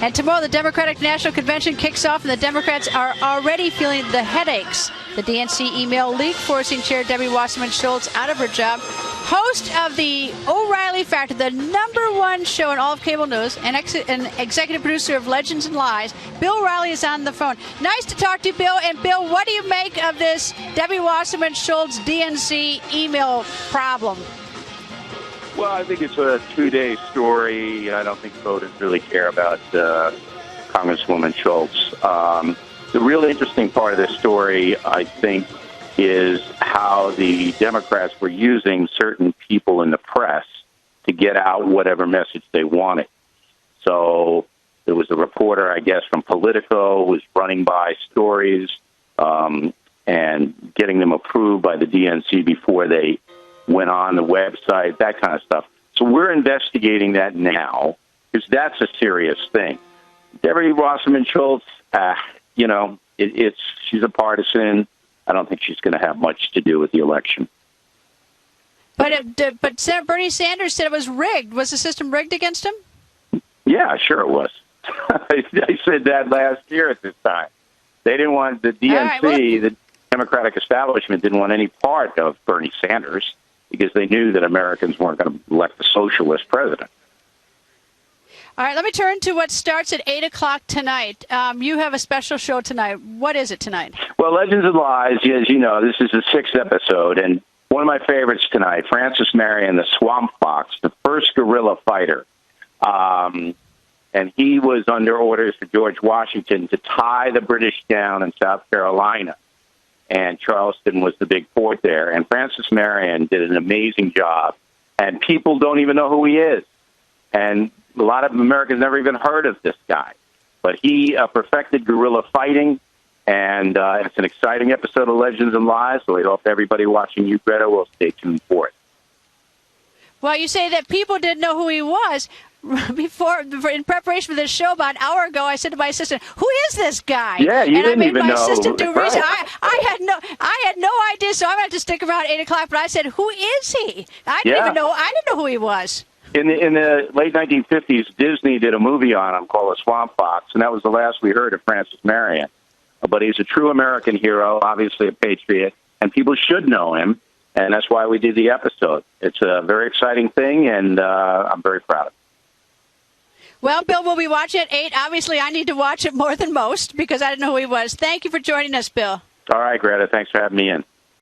And tomorrow, the Democratic National Convention kicks off, and the Democrats are already feeling the headaches. The DNC email leak forcing Chair Debbie Wasserman Schultz out of her job. Host of the O'Reilly Factor, the #1 show in all of cable news, and executive producer of Legends and Lies, Bill O'Reilly is on the phone. Nice to talk to you, Bill. And Bill, what do you make of this Debbie Wasserman Schultz DNC email problem? Well, I think it's a two-day story. I don't think voters really care about Congresswoman Schultz. The really interesting part of this story, I think, is how the Democrats were using certain people in the press to get out whatever message they wanted. So there was a reporter, I guess, from Politico who was running by stories and getting them approved by the DNC before they went on the website, that kind of stuff. So we're investigating that now because that's a serious thing. Debbie Wasserman Schultz, she's a partisan. I don't think she's going to have much to do with the election. But Bernie Sanders said it was rigged. Was the system rigged against him? Yeah, sure it was. I said that last year at this time. They didn't want the DNC, the Democratic establishment, didn't want any part of Bernie Sanders, because they knew that Americans weren't going to elect a socialist president. All right, let me turn to what starts at 8 o'clock tonight. You have a special show tonight. What is it tonight? Well, Legends and Lies, as you know, this is the 6th episode, and one of my favorites tonight, Francis Marion, the Swamp Fox, the first guerrilla fighter. And he was under orders for George Washington to tie the British down in South Carolina. And Charleston was the big fort there. And Francis Marion did an amazing job. And people don't even know who he is. And a lot of Americans never even heard of this guy. But he perfected guerrilla fighting. And it's an exciting episode of Legends and Lies. So I hope everybody watching you, Greta, will stay tuned for it. Well, you say that people didn't know who he was. In preparation for this show about an hour ago, I said to my assistant, "Who is this guy?" Yeah, you didn't even know. And I made my assistant do research. Right. I had no idea, so I'm going to have to stick around 8 o'clock. But I said, "Who is he?" I didn't know who he was. In the late 1950s, Disney did a movie on him called The Swamp Fox, and that was the last we heard of Francis Marion. But he's a true American hero, obviously a patriot, and people should know him, and that's why we did the episode. It's a very exciting thing, and I'm very proud of it. Well, Bill, we'll be watching at 8. Obviously, I need to watch it more than most because I didn't know who he was. Thank you for joining us, Bill. All right, Greta. Thanks for having me in.